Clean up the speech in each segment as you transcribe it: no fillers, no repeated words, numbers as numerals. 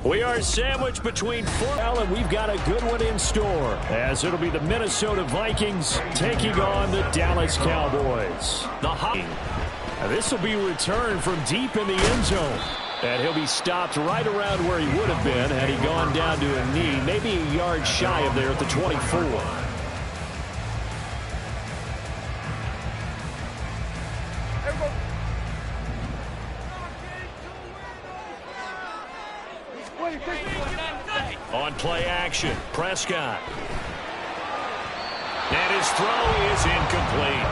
We are sandwiched between four, and we've got a good one in store, as it'll be the Minnesota Vikings taking on the Dallas Cowboys. This will be returned from deep in the end zone, and he'll be stopped right around where he would have been had he gone down to a knee, maybe a yard shy of there at the 24. On play action, Prescott. And his throw is incomplete.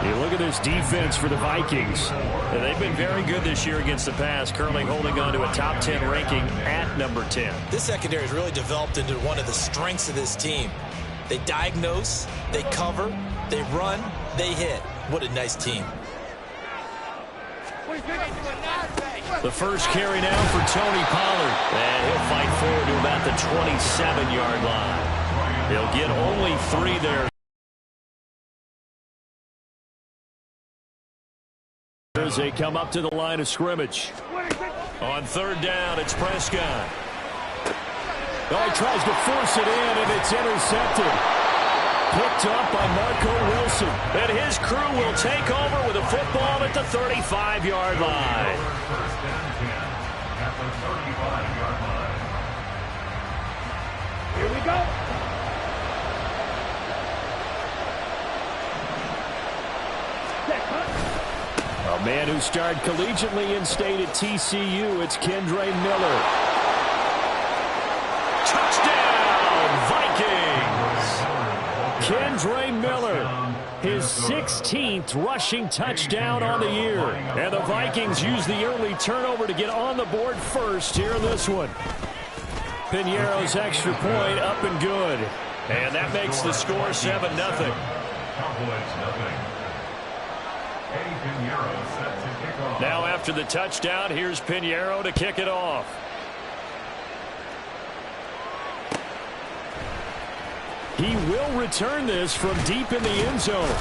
You look at this defense for the Vikings. They've been very good this year against the pass, currently holding on to a top 10 ranking at number 10. This secondary has really developed into one of the strengths of this team. They diagnose, they cover, they run, they hit. What a nice team. The first carry now for Tony Pollard. And he'll fight forward to about the 27-yard line. He'll get only 3 there. As they come up to the line of scrimmage. On third down, it's Prescott. Oh, he tries to force it in, and it's intercepted. Picked up by Marco Wilson. And his crew will take over with a football at the 35-yard line. Here we go. A man who starred collegiately in state at TCU, it's Kendre Miller. Touchdown, Vikings! Kendre Miller, his 16th rushing touchdown on the year. And the Vikings use the early turnover to get on the board first here in this one. Piñeiro's extra point up and good. And that makes the score 7-0. Now after the touchdown, here's Piñeiro to kick it off. He will return this from deep in the end zone.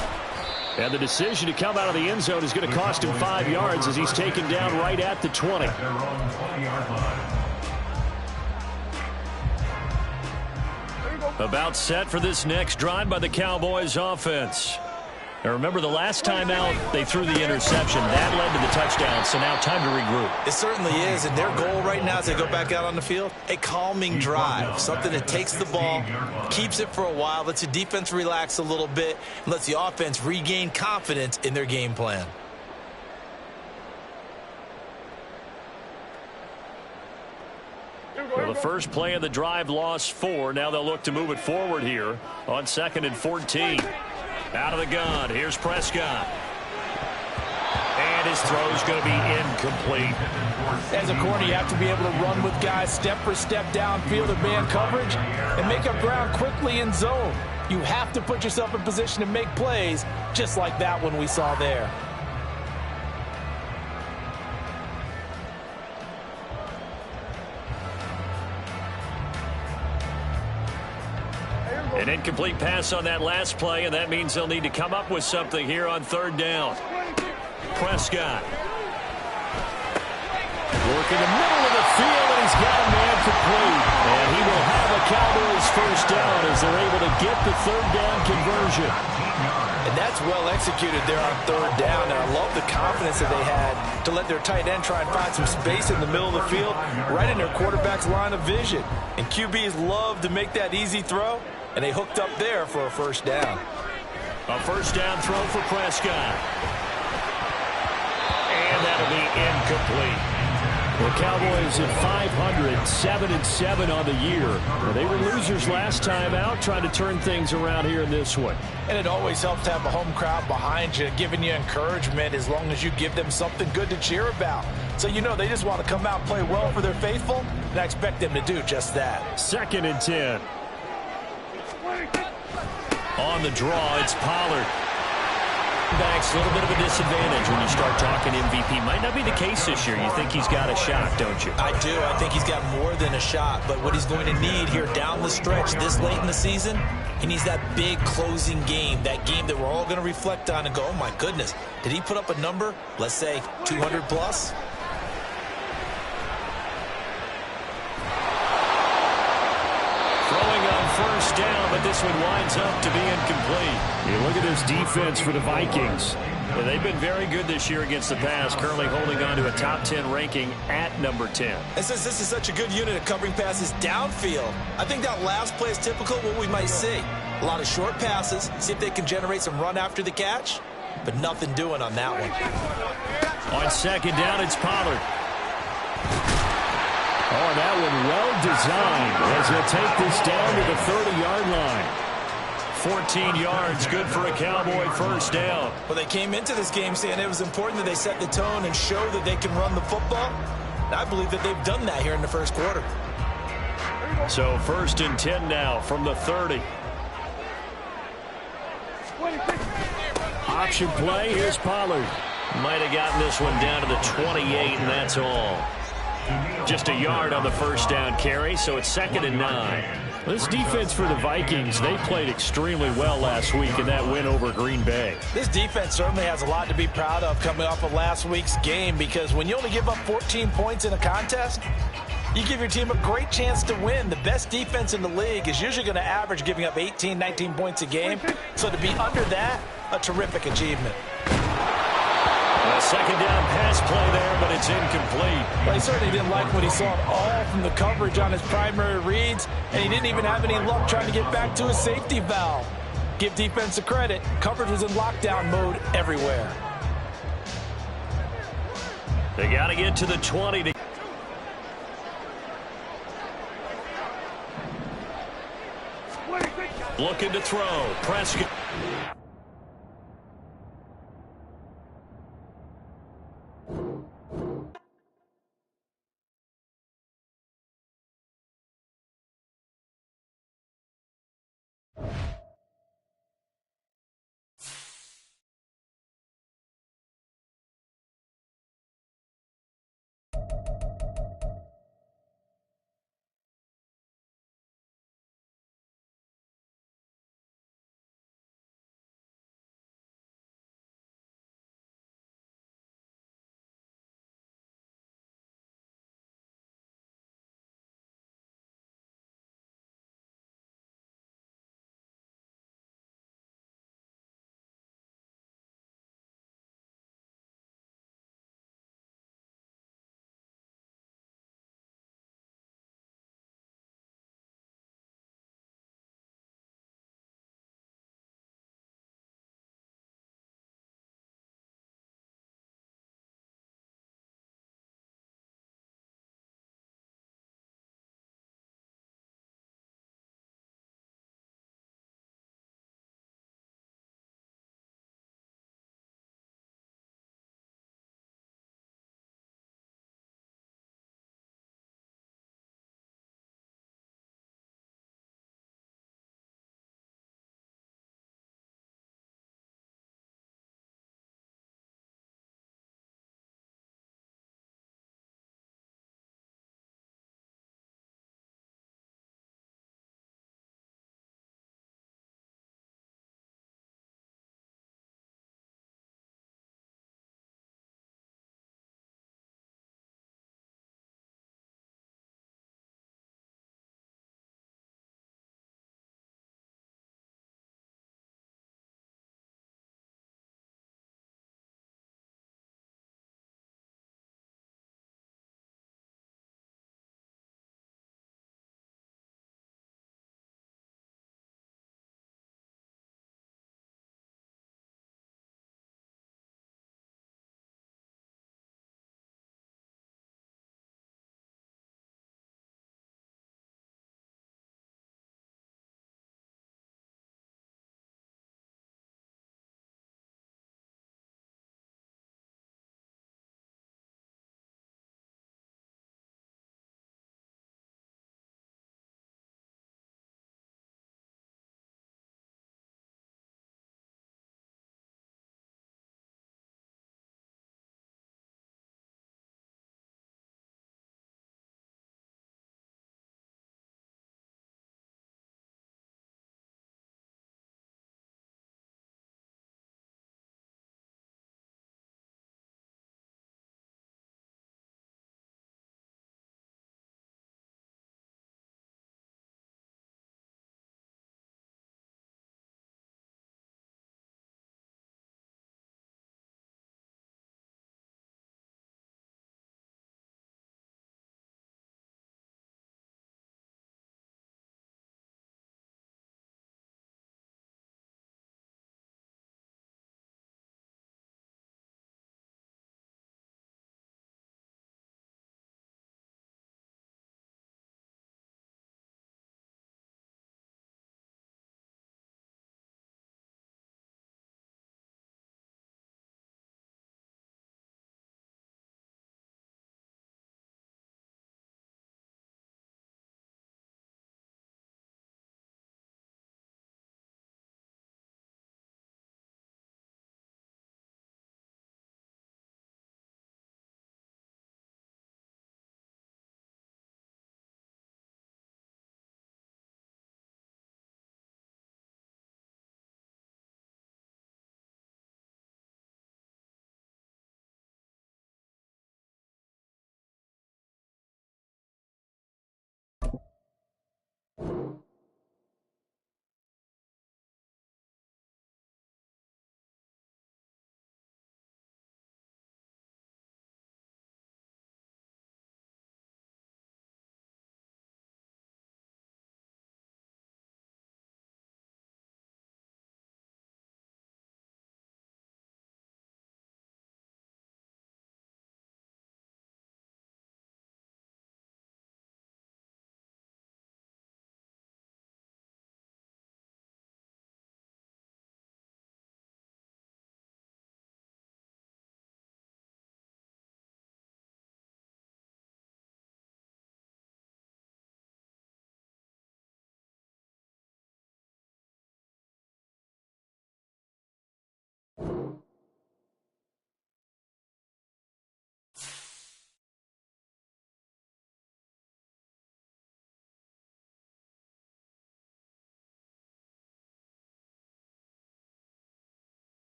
And the decision to come out of the end zone is going to cost him 5 yards as he's taken down right at the 20. About set for this next drive by the Cowboys offense. Now remember, the last time out, they threw the interception. That led to the touchdown, so now time to regroup. It certainly is, and their goal right now as they go back out on the field, a calming drive, something that takes the ball, keeps it for a while, lets the defense relax a little bit, and lets the offense regain confidence in their game plan. Well, the first play of the drive lost 4. Now they'll look to move it forward here on 2nd and 14. Out of the gun, here's Prescott. And his throw's going to be incomplete. As a corner, you have to be able to run with guys step for step downfield in man coverage and make up ground quickly in zone. You have to put yourself in position to make plays, just like that one we saw there. An incomplete pass on that last play, and that means they'll need to come up with something here on 3rd down. Prescott. Working the middle of the field, and he's got a man complete. And he will have a Cowboys first down as they're able to get the 3rd down conversion. And that's well executed there on 3rd down. And I love the confidence that they had to let their tight end try and find some space in the middle of the field, right in their quarterback's line of vision. And QBs love to make that easy throw. And they hooked up there for a first down. A first down throw for Prescott. And that'll be incomplete. The Cowboys at 500, 7-7 on the year. They were losers last time out, trying to turn things around here in this one. And it always helps to have a home crowd behind you, giving you encouragement as long as you give them something good to cheer about. So you know they just want to come out and play well for their faithful, and I expect them to do just that. 2nd and 10. On the draw, it's Pollard. Backs, a little bit of a disadvantage when you start talking MVP. Might not be the case this year. You think he's got a shot, don't you? I do. I think he's got more than a shot. But what he's going to need here down the stretch this late in the season, he needs that big closing game, that game that we're all going to reflect on and go, oh, my goodness, did he put up a number, let's say 200 plus? first down, but this one winds up to be incomplete. You look at this defense for the Vikings. Yeah, they've been very good this year against the pass, currently holding on to a top 10 ranking at number 10. And since this is such a good unit at covering passes downfield, I think that last play is typical of what we might see. A lot of short passes, see if they can generate some run after the catch, but nothing doing on that one. On second down, it's Pollard. Oh, that one well designed as he'll take this down to the 30-yard line. 14 yards, good for a Cowboy first down. Well, they came into this game saying it was important that they set the tone and show that they can run the football. And I believe that they've done that here in the first quarter. So first and 10 now from the 30. Option play, here's Pollard. Might have gotten this one down to the 28, and that's all. Just a yard on the first down carry, so it's 2nd and 9. This defense for the Vikings, they played extremely well last week in that win over Green Bay. This defense certainly has a lot to be proud of coming off of last week's game, because when you only give up 14 points in a contest, you give your team a great chance to win. The best defense in the league is usually going to average giving up 18, 19 points a game. So to be under that, a terrific achievement. A second down pass play there, but it's incomplete. Well, he certainly didn't like what he saw at all from the coverage on his primary reads, and he didn't even have any luck trying to get back to his safety valve. Give defense a credit. Coverage was in lockdown mode everywhere. They got to get to the 20 to looking to throw. Prescott.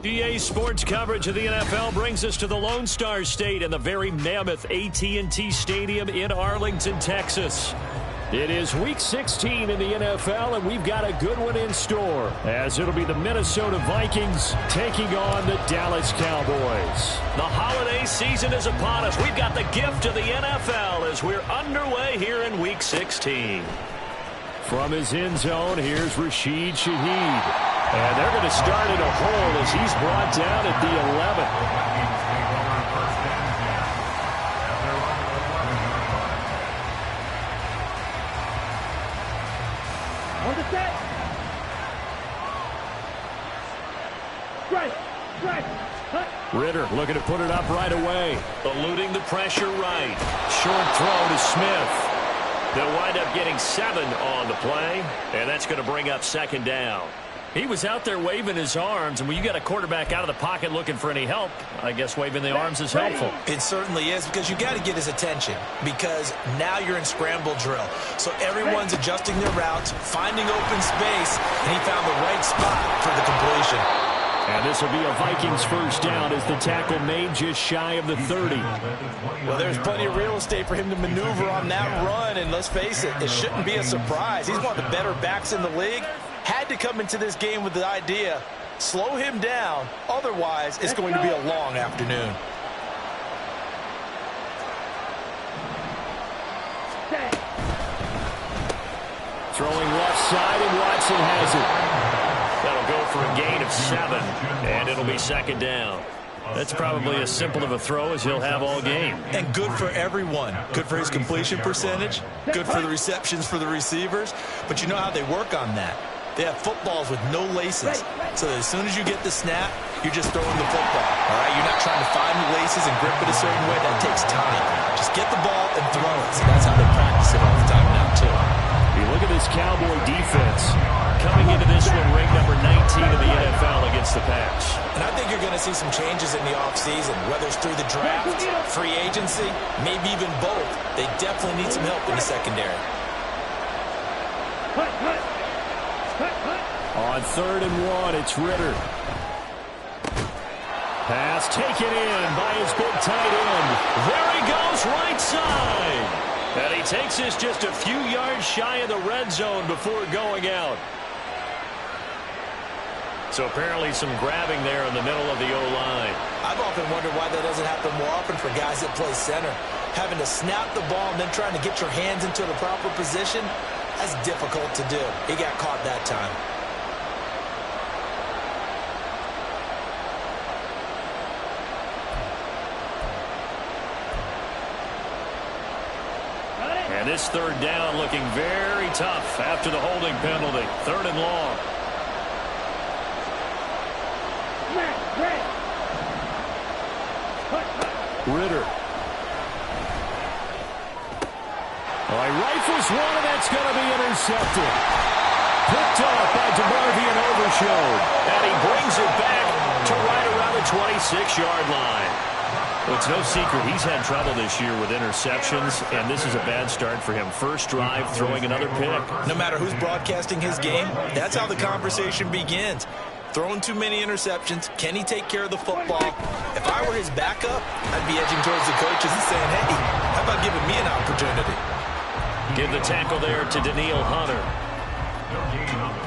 EA Sports coverage of the NFL brings us to the Lone Star State and the very mammoth AT&T Stadium in Arlington, Texas. It is Week 16 in the NFL, and we've got a good one in store, as it'll be the Minnesota Vikings taking on the Dallas Cowboys. The holiday season is upon us. We've got the gift of the NFL as we're underway here in Week 16. From his end zone, here's Rashid Shaheed. And they're going to start in a hole as he's brought down at the 11. On the set. Strike. Ritter looking to put it up right away. Eluding the pressure right. Short throw to Smith. They'll wind up getting 7 on the play, and that's going to bring up second down. He was out there waving his arms, and when you got a quarterback out of the pocket looking for any help, I guess waving the arms is helpful. It certainly is, because you got to get his attention, because now you're in scramble drill. So everyone's adjusting their routes, finding open space, and he found the right spot for the completion. And this will be a Vikings first down as the tackle made just shy of the 30. Well, there's plenty of real estate for him to maneuver on that run, and let's face it, it shouldn't be a surprise. He's one of the better backs in the league. Had to come into this game with the idea, slow him down, otherwise it's going to be a long afternoon. Throwing left side, and Watson has it. That'll go for a gain of 7, and it'll be second down. That's probably as simple of a throw as he'll have all game. And good for everyone. Good for his completion percentage, good for the receptions for the receivers, but you know how they work on that. They have footballs with no laces, so that as soon as you get the snap, you're just throwing the football, all right? You're not trying to find the laces and grip it a certain way. That takes time. Just get the ball and throw it. So that's how they practice it all the time now, too. You look at this Cowboy defense coming into this one ranked number 19 in the NFL against the pass. And I think you're going to see some changes in the offseason, whether it's through the draft, free agency, maybe even both. They definitely need some help in the secondary. On 3rd and 1, it's Ritter. Pass taken in by his big tight end. There he goes, right side. And he takes this just a few yards shy of the red zone before going out. So apparently some grabbing there in the middle of the O-line. I've often wondered why that doesn't happen more often for guys that play center. Having to snap the ball and then trying to get your hands into the proper position, that's difficult to do. He got caught that time. And this 3rd down looking very tough after the holding penalty. 3rd and long. Ritter. Well, he rifles one, and that's going to be intercepted. Picked off by DeMarvion Overshown. And he brings it back to right around the 26-yard line. Well, it's no secret he's had trouble this year with interceptions, and this is a bad start for him. First drive, throwing another pick. No matter who's broadcasting his game, that's how the conversation begins. Throwing too many interceptions. Can he take care of the football? If I were his backup, I'd be edging towards the coaches and saying, hey, how about giving me an opportunity? Give the tackle there to Daniil Hunter.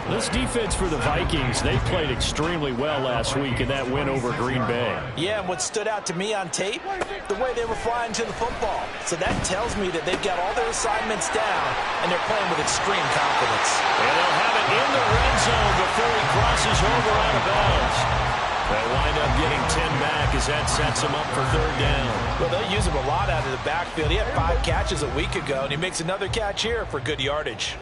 This defense for the Vikings, they played extremely well last week in that win over Green Bay. Yeah, and what stood out to me on tape, the way they were flying to the football. So that tells me that they've got all their assignments down, and they're playing with extreme confidence. And they'll have it in the red zone before he crosses over out of bounds. They'll wind up getting 10 back as that sets him up for 3rd down. Well, they'll use him a lot out of the backfield. He had 5 catches a week ago, and he makes another catch here for good yardage.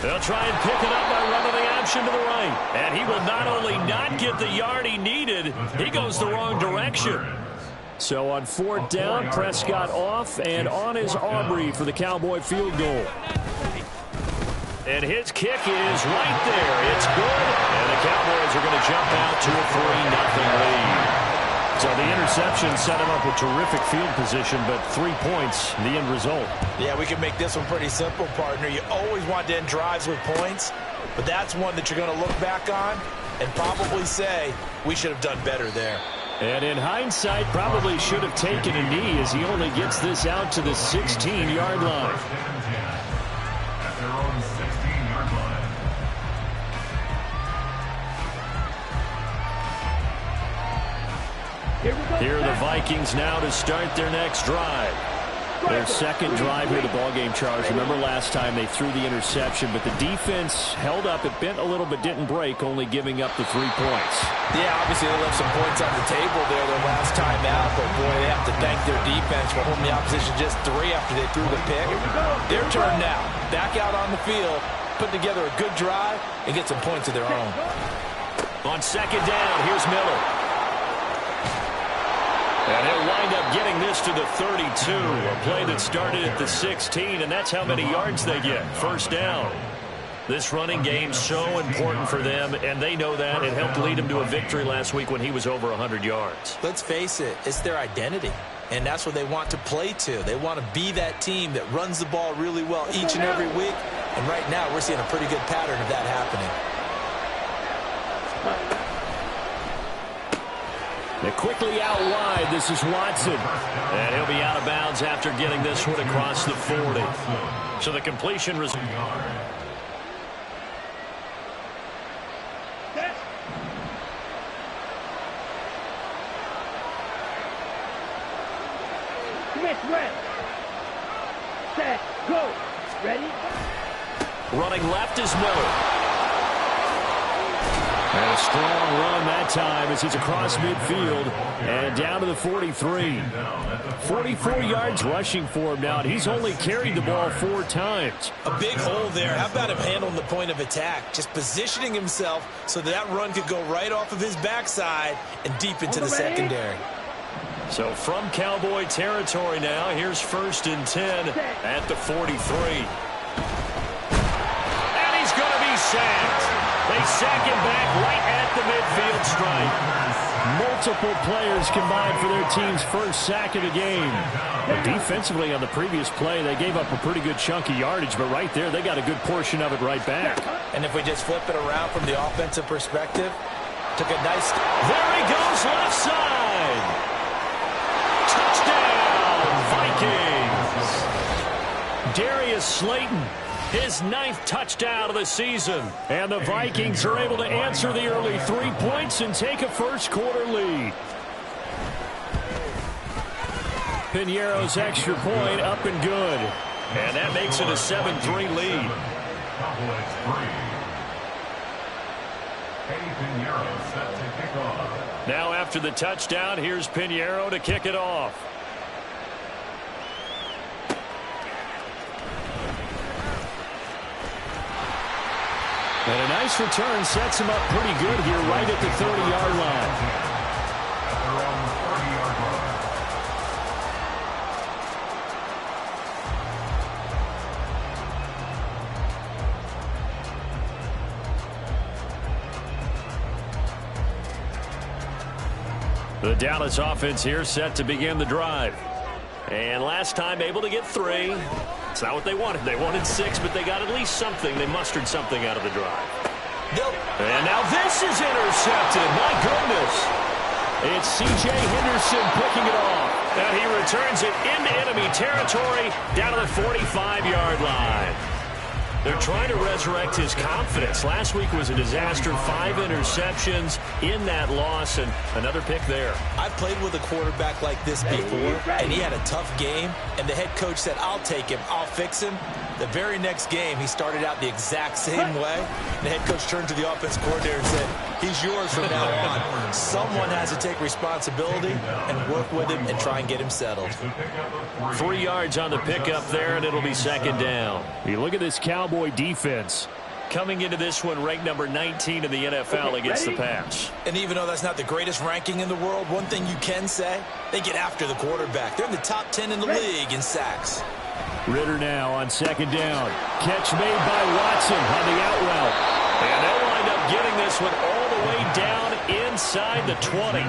They'll try and pick it up by running the option to the right. And he will not only not get the yard he needed, he goes the wrong direction. So on 4th down, Prescott off, and on is Aubrey for the Cowboy field goal. And his kick is right there. It's good. And the Cowboys are going to jump out to a 3-0 lead. So the interception set him up with terrific field position, but 3 points, the end result. Yeah, we can make this one pretty simple, partner. You always want to end drives with points, but that's one that you're going to look back on and probably say, we should have done better there. And in hindsight, probably should have taken a knee as he only gets this out to the 16-yard line. Here are the Vikings now to start their next drive. Their second drive here, the ballgame, Charles. Remember last time they threw the interception, but the defense held up. It bent a little but didn't break, only giving up the 3 points. Yeah, obviously they left some points on the table there their last time out, but boy, they have to thank their defense for holding the opposition just 3 after they threw the pick. Their turn now. Back out on the field, put together a good drive, and get some points of their own. On 2nd down, here's Miller. And he'll wind up getting this to the 32, a play that started at the 16, and that's how many yards they get. 1st down. This running game so important for them, and they know that. It helped lead them to a victory last week when he was over 100 yards. Let's face it, it's their identity, and that's what they want to play to. They want to be that team that runs the ball really well each and every week, and right now we're seeing a pretty good pattern of that happening. They're quickly out wide. This is Watson. And he'll be out of bounds after getting this one across the 40. So the completion result. Smith, red. Set, go. Ready? Running left is Miller. And a strong run that time as he's across midfield and down to the 43. 44 yards rushing for him now, and he's only carried the ball 4 times. A big hole there. How about him handling the point of attack? Just positioning himself so that run could go right off of his backside and deep into the secondary. So from Cowboy territory now, here's 1st and 10 at the 43. And he's going to be sacked. They sack him back right at the midfield stripe. Multiple players combined for their team's first sack of the game. But defensively on the previous play, they gave up a pretty good chunk of yardage, but right there, they got a good portion of it right back. And if we just flip it around from the offensive perspective, took a nice... There he goes, left side. Touchdown, Vikings. Darius Slayton. His 9th touchdown of the season. And the Vikings are able to answer the early 3 points and take a first-quarter lead. Piñeiro's extra point up and good. And that makes it a 7-3 lead. Now after the touchdown, here's Piñeiro to kick it off. And a nice return sets him up pretty good here right at the 30-yard line. The Dallas offense here set to begin the drive. And last time able to get 3. It's not what they wanted. They wanted 6, but they got at least something. They mustered something out of the drive. And now this is intercepted. My goodness. It's C.J. Henderson picking it off. And he returns it into enemy territory down to the 45-yard line. They're trying to resurrect his confidence. Last week was a disaster. 5 interceptions in that loss, and another pick there. I've played with a quarterback like this before, and he had a tough game, and the head coach said, I'll take him, I'll fix him. The very next game, he started out the exact same way. The head coach turned to the offense coordinator and said, he's yours from now on. Someone has to take responsibility and work with him and try and get him settled. 3 yards on the pickup there, and it'll be second down. You look at this Cowboy defense. Coming into this one ranked number 19 in the NFL against the pass. And even though that's not the greatest ranking in the world, one thing you can say, they get after the quarterback. They're in the top 10 in the league in sacks. Ritter now on second down. Catch made by Watson on the out route. And they'll wind up getting this one all the way down inside the 20.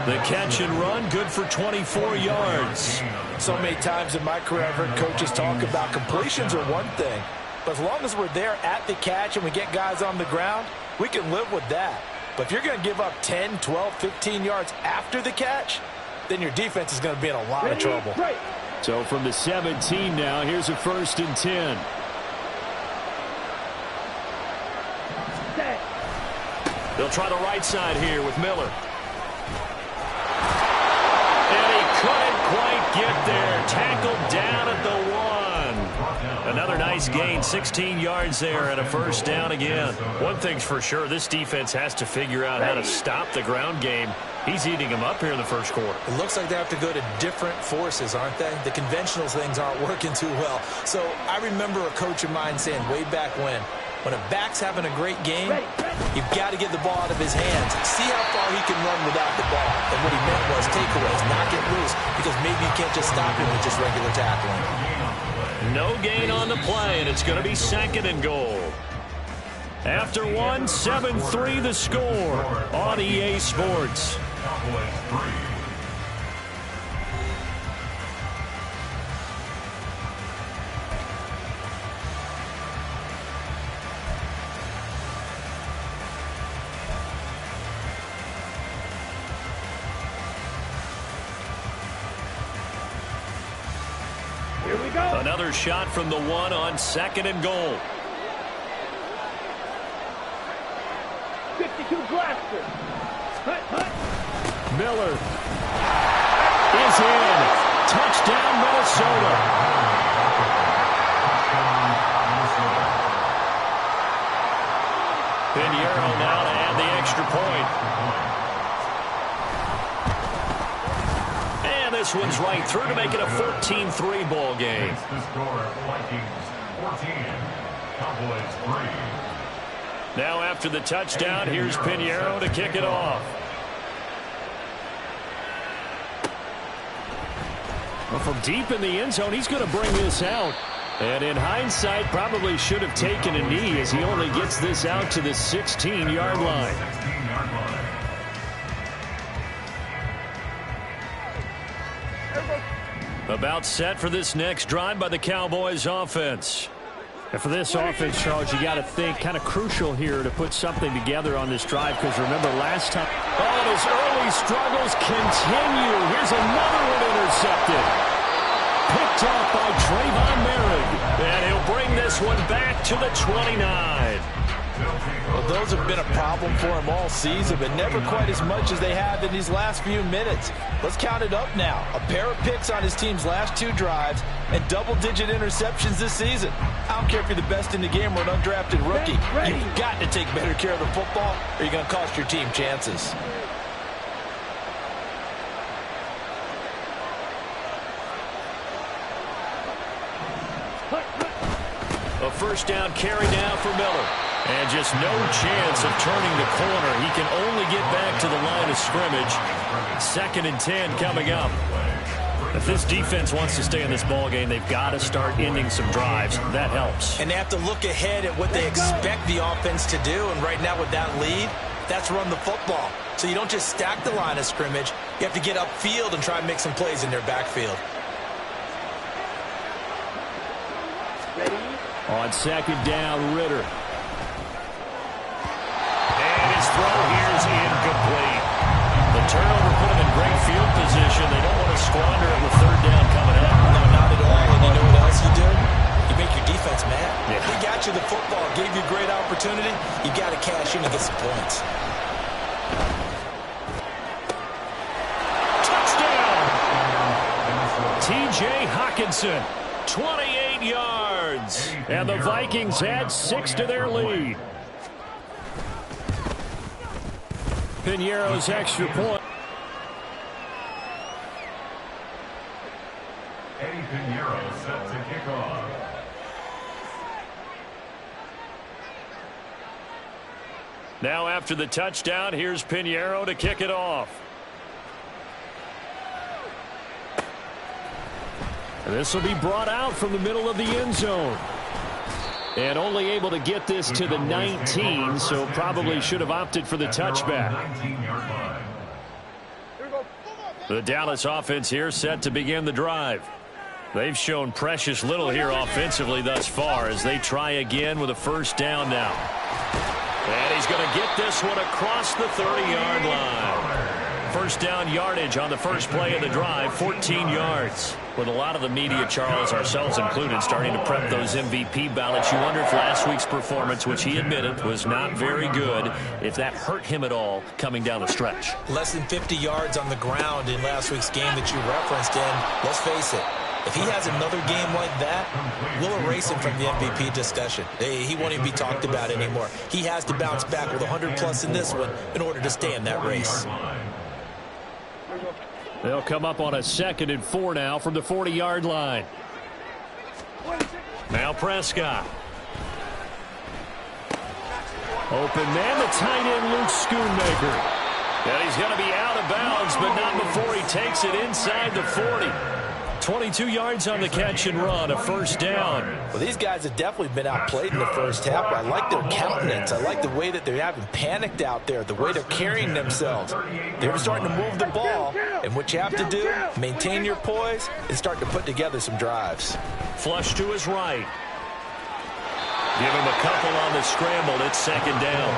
The catch and run, good for 24 yards. So many times in my career, I've heard coaches talk about completions are one thing. But as long as we're there at the catch and we get guys on the ground, we can live with that. But if you're going to give up 10, 12, 15 yards after the catch, then your defense is going to be in a lot of trouble. So from the 17 now, here's a 1st and 10. They'll try the right side here with Miller. And he couldn't quite get there. Tackled down at the 1. Another nice gain, 16 yards there and a 1st down again. One thing's for sure, this defense has to figure out how to stop the ground game. He's eating them up here in the first quarter. It looks like they have to go to different forces, aren't they? The conventional things aren't working too well. So I remember a coach of mine saying way back when a back's having a great game, you've got to get the ball out of his hands. See how far he can run without the ball. And what he meant was takeaways, knock it loose, because maybe you can't just stop him with just regular tackling. No gain on the play, and it's going to be 2nd and goal. After 1, 7-3 the score on EA Sports. Here we go. Another shot from the 1 on 2nd and goal. 52 blaster. Hut. Miller is in. Touchdown, Minnesota. Pinheiro now to add the extra point. And this one's right through to make it a 14-3 ball game. Now after the touchdown, here's Pinheiro to kick it off. Well, from deep in the end zone, he's going to bring this out. And in hindsight, probably should have taken a knee as he only gets this out to the 16-yard line. About set for this next drive by the Cowboys offense. And for this offense, Charles, you got to think kind of crucial here to put something together on this drive, because remember last time, his early struggles continue. Here's another one intercepted. Picked off by Trayvon Merrick. And he'll bring this one back to the 29. Well, those have been a problem for him all season, but never quite as much as they have in these last few minutes. Let's count it up now. A pair of picks on his team's last 2 drives and double-digit interceptions this season. I don't care if you're the best in the game or an undrafted rookie. You've got to take better care of the football or you're going to cost your team chances. A 1st down carry now for Miller. And just no chance of turning the corner. He can only get back to the line of scrimmage. 2nd and 10 coming up. If this defense wants to stay in this ballgame, they've got to start ending some drives. That helps. And they have to look ahead at what they expect the offense to do. And right now with that lead, that's run the football. So you don't just stack the line of scrimmage. You have to get upfield and try and make some plays in their backfield. On 2nd down, Ritter. And his throw here is incomplete. The turnover put him in great field position. They don't want to squander it with 3rd down coming up. No, not at all. And you know what else you do? You make your defense mad. Yeah. He got you the football, gave you a great opportunity. You got to cash in and get some points. Touchdown! T.J. Hockenson 28 yards. And the Vikings add 6 to their lead. Piñeiro's extra point. Eddie Piñeiro set to kick off. Now after the touchdown, here's Piñeiro to kick it off. And this will be brought out from the middle of the end zone. And only able to get this to the 19, so probably should have opted for the touchback. The Dallas offense here set to begin the drive. They've shown precious little here offensively thus far as they try again with a first down now. And he's going to get this one across the 30-yard line. First down yardage on the first play of the drive, 14 yards. With a lot of the media, Charles, ourselves included, starting to prep those MVP ballots, you wonder if last week's performance, which he admitted was not very good, if that hurt him at all coming down the stretch. Less than 50 yards on the ground in last week's game that you referenced, and let's face it, if he has another game like that, we'll erase him from the MVP discussion. He won't even be talked about anymore. He has to bounce back with 100+ in this one in order to stay in that race. They'll come up on a 2nd and 4 now from the 40-yard line. Now Prescott. Open man, the tight end, Luke Schoonmaker. And he's going to be out of bounds, but not before he takes it inside the 40. 22 yards on the catch and run, a first down. Well, these guys have definitely been outplayed in the first half, but I like their countenance. I like the way that they're having panicked out there, the way they're carrying themselves. They're starting to move the ball, and what you have to do, maintain your poise and start to put together some drives. Flush to his right. Give him a couple on the scramble. It's 2nd down.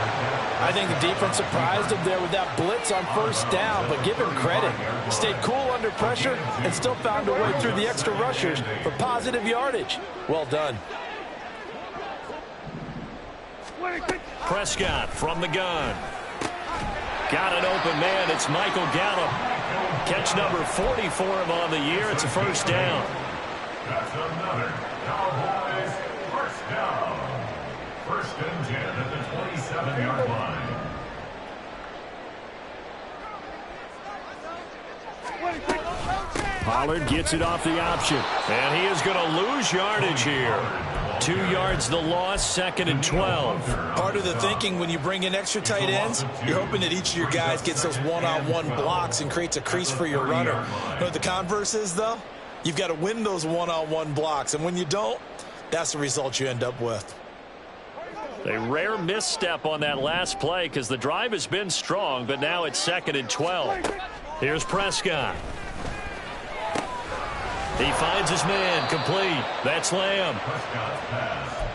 I think the defense surprised him there with that blitz on first down, but give him credit. Stayed cool under pressure and still found a way through the extra rushers for positive yardage. Well done. Prescott from the gun. Got an open man. It's Michael Gallup. Catch number 40 for him on the year. It's a first down. That's another Cowboys first down. First and 10 at the 27-yard line. Pollard gets it off the option. And he is going to lose yardage here. 2 yards the loss, 2nd and 12. Part of the thinking when you bring in extra tight ends, you're hoping that each of your guys gets those one-on-one blocks and creates a crease for your runner. You know what the converse is, though? You've got to win those one-on-one blocks, and when you don't, that's the result you end up with. A rare misstep on that last play because the drive has been strong, but now it's 2nd and 12. Here's Prescott. He finds his man, complete. That's Lamb.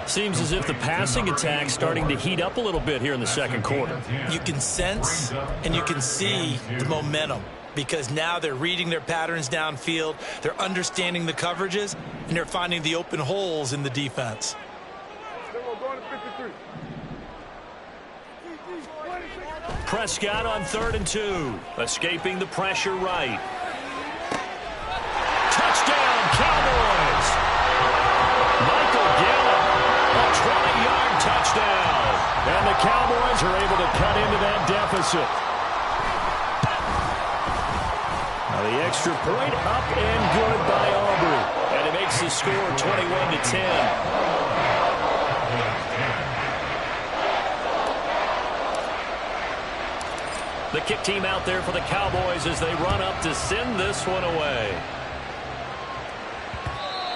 Seems as if the passing attack's starting to heat up a little bit here in the second quarter. You can sense and you can see the momentum because now they're reading their patterns downfield, they're understanding the coverages, and they're finding the open holes in the defense. Prescott on 3rd and 2. Escaping the pressure right. Touchdown, Cowboys! Michael Gallup, a 20-yard touchdown. And the Cowboys are able to cut into that deficit. Now the extra point up and good by Aubrey. And it makes the score 21-10. The kick team out there for the Cowboys as they run up to send this one away.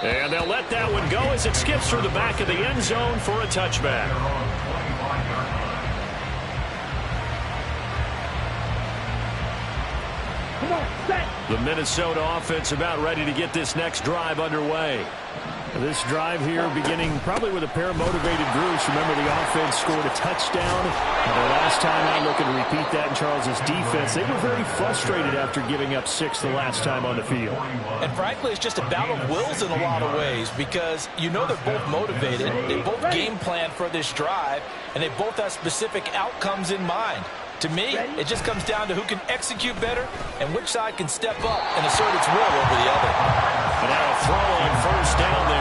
And they'll let that one go as it skips through the back of the end zone for a touchback. The Minnesota offense about ready to get this next drive underway. This drive here beginning probably with a pair of motivated groups. Remember, the offense scored a touchdown. The last time out, looking to repeat that in Charles's defense. They were very frustrated after giving up 6 the last time on the field. And frankly, it's just a battle of wills in a lot of ways because you know they're both motivated. They both game plan for this drive, and they both have specific outcomes in mind. To me, it just comes down to who can execute better and which side can step up and assert its will over the other. And now a throw on first down there.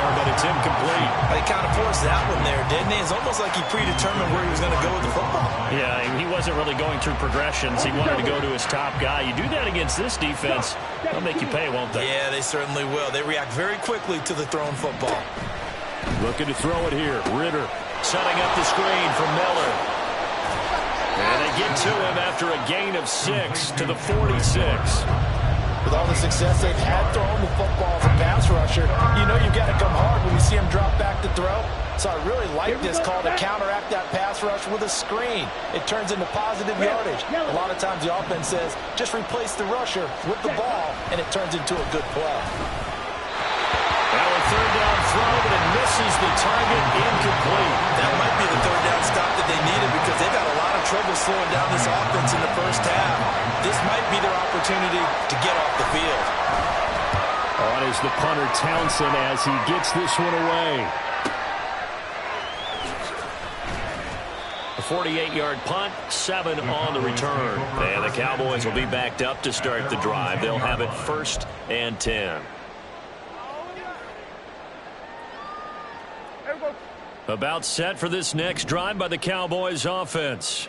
kind of forced that one there, didn't he? It's almost like he predetermined where he was going to go with the football. Yeah, he wasn't really going through progressions. He wanted to go to his top guy. You do that against this defense, they'll make you pay, won't they? Yeah, they certainly will. They react very quickly to the thrown football. Looking to throw it here. Ritter setting up the screen for Miller. And they get to him after a gain of 6 to the 46. With all the success they've had throwing the football as a pass rusher, you know you've got to come hard when you see him drop back to throw. So I really like this call to counteract that pass rush with a screen. It turns into positive yardage. A lot of times the offense says, just replace the rusher with the ball, and it turns into a good play. Now a third down throw, but it misses the target, incomplete. That might be the third down stop that they needed because they've got a lot of trouble slowing down this offense in the first half. This might be their opportunity to get off the field. On is the punter Townsend as he gets this one away. A 48-yard punt, 7 on the return. And the Cowboys will be backed up to start the drive. They'll have it 1st and 10. About set for this next drive by the Cowboys offense.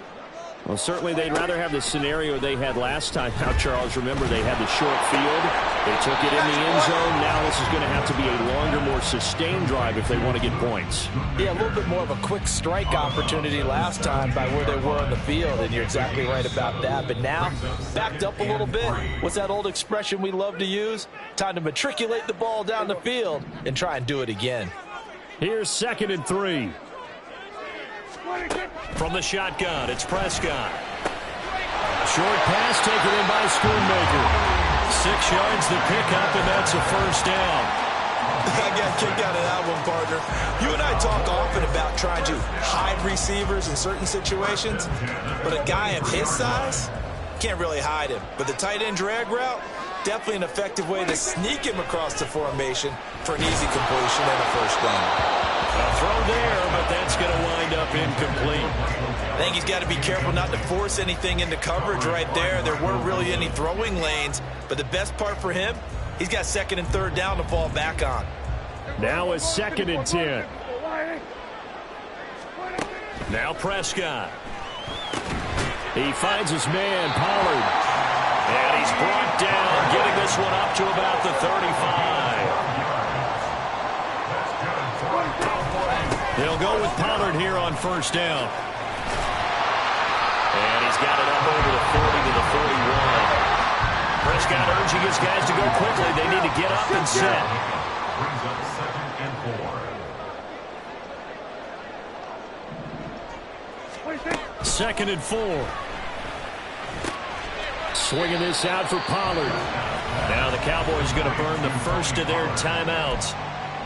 Well, certainly they'd rather have the scenario they had last time. Now, Charles, remember they had the short field. They took it in the end zone. Now this is going to have to be a longer, more sustained drive if they want to get points. Yeah, a little bit more of a quick strike opportunity last time by where they were on the field, and you're exactly right about that. But now, backed up a little bit. What's that old expression we love to use? Time to matriculate the ball down the field and try and do it again. Here's 2nd and 3. From the shotgun, it's Prescott. Short pass taken in by Schoonmaker. 6 yards the pickup, and that's a first down. I got kicked out of that one, partner. You and I talk often about trying to hide receivers in certain situations, but a guy of his size can't really hide him. But the tight end drag route, definitely an effective way to sneak him across the formation for an easy completion and a first down. A throw there, but that's going to wind up incomplete. I think he's got to be careful not to force anything into coverage right there. There weren't really any throwing lanes, but the best part for him, he's got 2nd and 3rd down to fall back on. Now a 2nd and 10. Now Prescott. He finds his man, Pollard. And he's brought down, getting this one up to about the 35. They'll go with Pollard here on 1st down. And he's got it up over the 40 to the 41. Prescott urging his guys to go quickly. They need to get up and set. Brings up 2nd and 4. 2nd and 4. Swinging this out for Pollard. Now the Cowboys going to burn the first of their timeouts,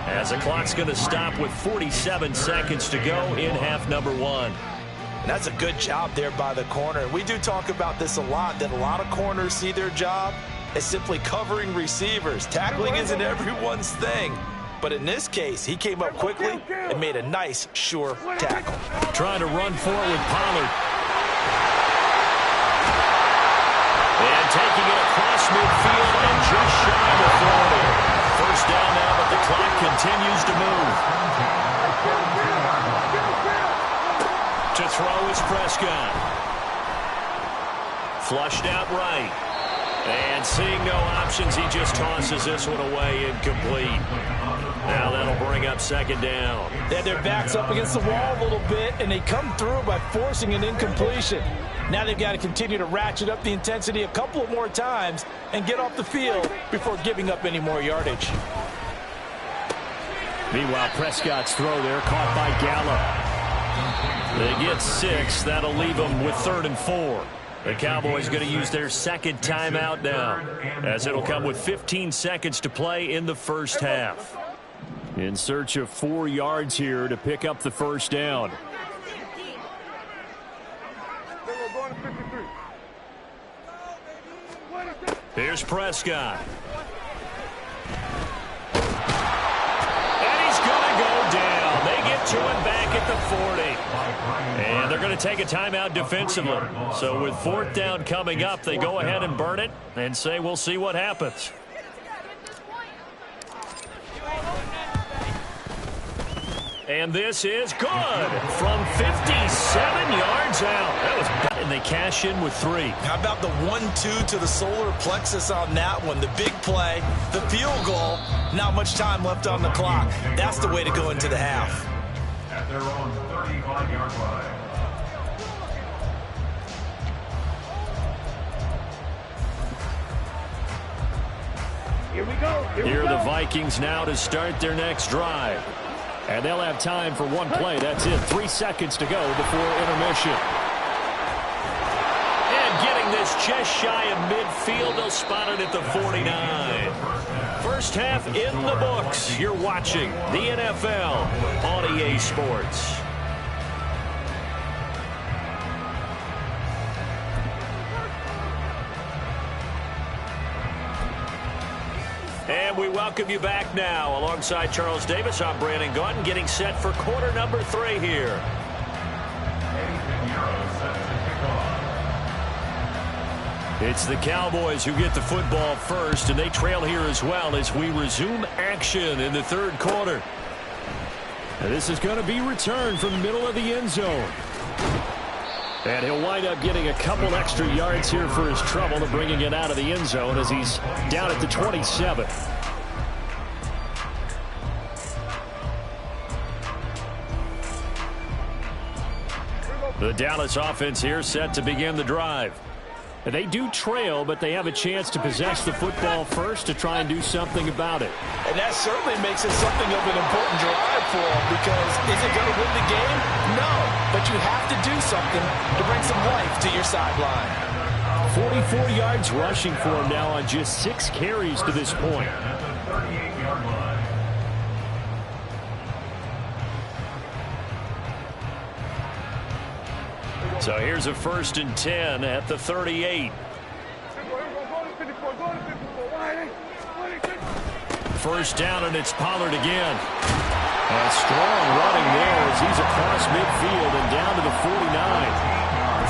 as the clock's going to stop with 47 seconds to go in half number 1. And that's a good job there by the corner. We do talk about this a lot, that a lot of corners see their job as simply covering receivers. Tackling isn't everyone's thing. But in this case, he came up quickly and made a nice, sure tackle. Trying to run for it with Pollard. And taking it across midfield and just shy of the 40. First down now, but the clock continues to move. To throw is Prescott. Flushed out right. And seeing no options, he just tosses this one away, incomplete. Now that'll bring up 2nd down. They had their backs up against the wall a little bit, and they come through by forcing an incompletion. Now they've got to continue to ratchet up the intensity a couple of more times and get off the field before giving up any more yardage. Meanwhile, Prescott's throw there caught by Gallup. They get 6. That'll leave them with 3rd and 4. The Cowboys going to use their 2nd timeout now, as it'll come with 15 seconds to play in the first half. In search of 4 yards here to pick up the first down. Here's Prescott. And he's going to go down. They get to him back at the 40. And they're going to take a timeout defensively. So with 4th down coming up, they go ahead and burn it and say we'll see what happens. And this is good from 57 yards out. That was, and they cash in with 3. How about the 1-2 to the solar plexus on that one? The big play, the field goal, not much time left on the clock. That's the way to go into the half. At their own 35-yard line. Here we go. Here are the Vikings now to start their next drive. And they'll have time for one play. That's it. 3 seconds to go before intermission. And getting this just shy of midfield. They'll spot it at the 49. First half in the books. You're watching the NFL on EA Sports. And we welcome you back now. Alongside Charles Davis, I'm Brandon Gaudin, getting set for quarter number 3 here. It's the Cowboys who get the football first, and they trail here as well as we resume action in the third quarter. And this is going to be returned from the middle of the end zone. And he'll wind up getting a couple extra yards here for his trouble and bringing it out of the end zone as he's down at the 27. The Dallas offense here set to begin the drive. And they do trail, but they have a chance to possess the football first to try and do something about it. And that certainly makes it something of an important drive for them, because is it going to win the game? No, but you have to do something to bring some life to your sideline. 44 yards rushing for him now on just 6 carries to this point. So here's a 1st and 10 at the 38. First down, and it's Pollard again. A strong running there as he's across midfield and down to the 49.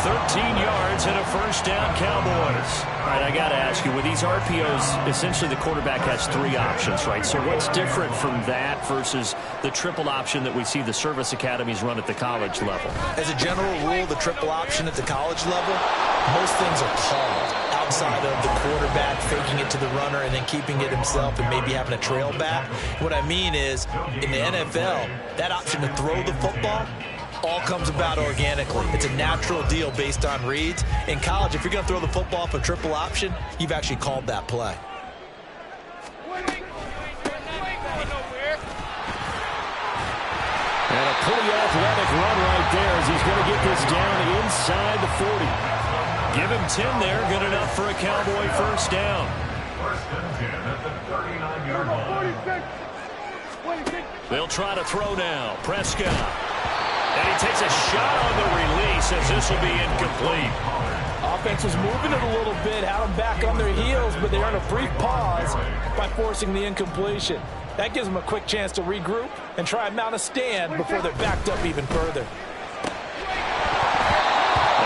13 yards and a first down, Cowboys. All right, I got to ask you, with these RPOs, essentially the quarterback has 3 options, right? So what's different from that versus the triple option that we see the service academies run at the college level? As a general rule, the triple option at the college level, most things are called outside of the quarterback faking it to the runner and then keeping it himself and maybe having a trail back. What I mean is, in the NFL, that option to throw the football all comes about organically. It's a natural deal based on reads. In college, if you're going to throw the football for triple option, you've actually called that play. And a pretty athletic run right there as he's going to get this down inside the 40. Give him 10 there, good enough for a Cowboy first down. First and 10 at the 39-yard line. They'll try to throw now. Prescott. And he takes a shot on the release as this will be incomplete. Offense was moving it a little bit, had them back on their heels, but they're in a brief pause by forcing the incompletion. That gives them a quick chance to regroup and try and mount a stand before they're backed up even further.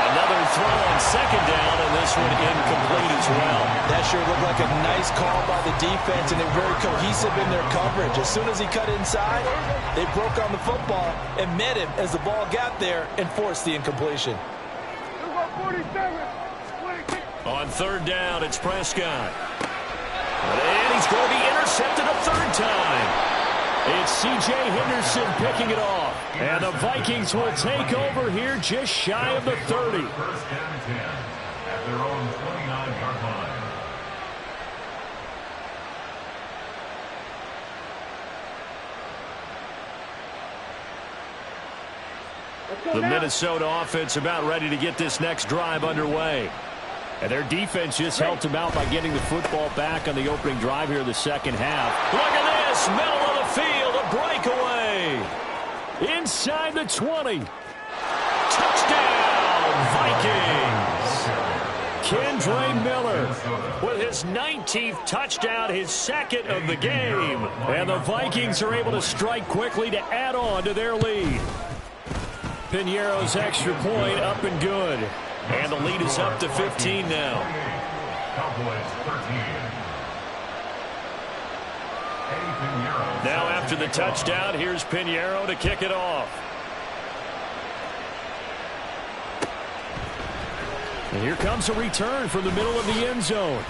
Another throw on second down, and this one incomplete as well. That sure looked like a nice call by the defense, and they're very cohesive in their coverage. As soon as he cut inside, they broke on the football and met him as the ball got there and forced the incompletion. On third down, it's Prescott. And he's going to be intercepted a third time. It's C.J. Henderson picking it off. And the Vikings will take over here just shy of the 30. First and 10 at their own 29-yard line. The Minnesota offense about ready to get this next drive underway. And their defense just helped them out by getting the football back on the opening drive here in the second half. Look at this, middle of the field, a breakaway. Inside the 20. Touchdown, Vikings. Kendre Miller with his 19th touchdown, his second of the game. And the Vikings are able to strike quickly to add on to their lead. Piñeiro's extra point up and good. And the lead is up to 15 now. Cowboys 13. Eddie Piñeiro Now after the touchdown, here's Pinheiro to kick it off. And here comes a return from the middle of the end zone.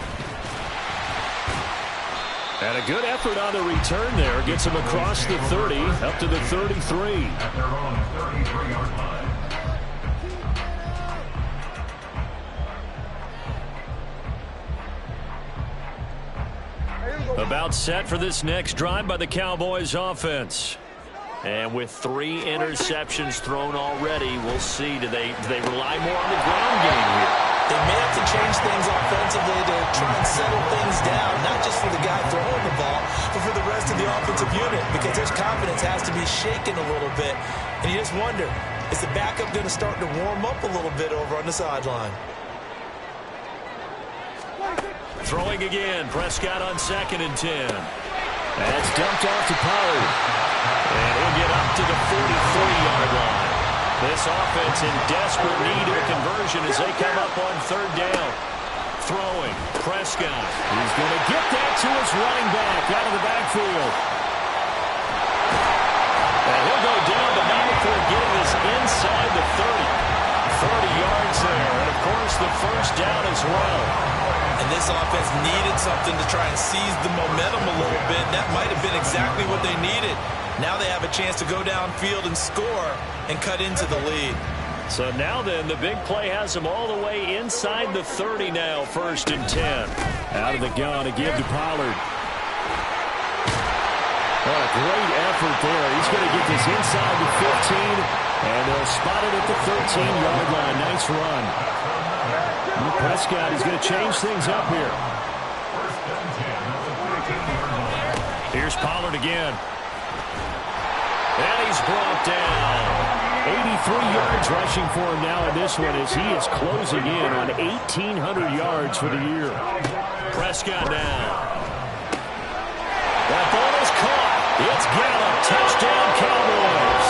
And a good effort on the return there. Gets him across the 30, up to the 33. At their own 33-yard line. About set for this next drive by the Cowboys offense. And with 3 interceptions thrown already, we'll see. Do they rely more on the ground game here? They may have to change things offensively to try and settle things down, not just for the guy throwing the ball, but for the rest of the offensive unit, because his confidence has to be shaken a little bit. And you just wonder, is the backup going to start to warm up a little bit over on the sideline? Throwing again. Prescott on 2nd and 10. That's dumped off to Pollard. And he'll get up to the 43-yard line. This offense in desperate need of a conversion as they come up on 3rd down. Throwing. Prescott. He's going to get that to his running back out of the backfield. And he'll go down, but not before getting this inside the 30. 30 yards there. And, of course, the first down as well. And this offense needed something to try and seize the momentum a little bit. That might have been exactly what they needed. Now they have a chance to go downfield and score and cut into the lead. So now then, the big play has them all the way inside the 30 now, 1st and 10. Out of the gun to give to Pollard. What a great effort there. He's going to get this inside the 15, and they'll spot it at the 13-yard line. Nice run. Prescott is going to change things up here. Here's Pollard again. And he's brought down. 83 yards rushing for him now in this one as he is closing in on 1,800 yards for the year. Prescott now. That ball is caught. It's Gallup. Touchdown, Cowboys.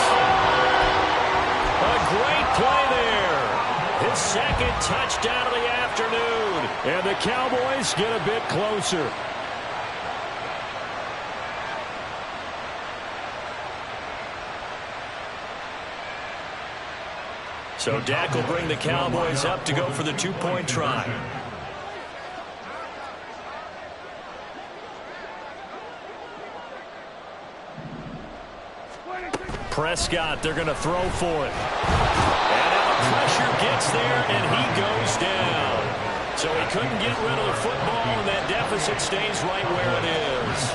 A great play there. His 2nd touchdown of the afternoon. And the Cowboys get a bit closer. So Dak will bring the Cowboys up to go for the 2-point try. Prescott, they're going to throw for it. And now the pressure gets there, and he goes down. So he couldn't get rid of the football, and that deficit stays right where it is.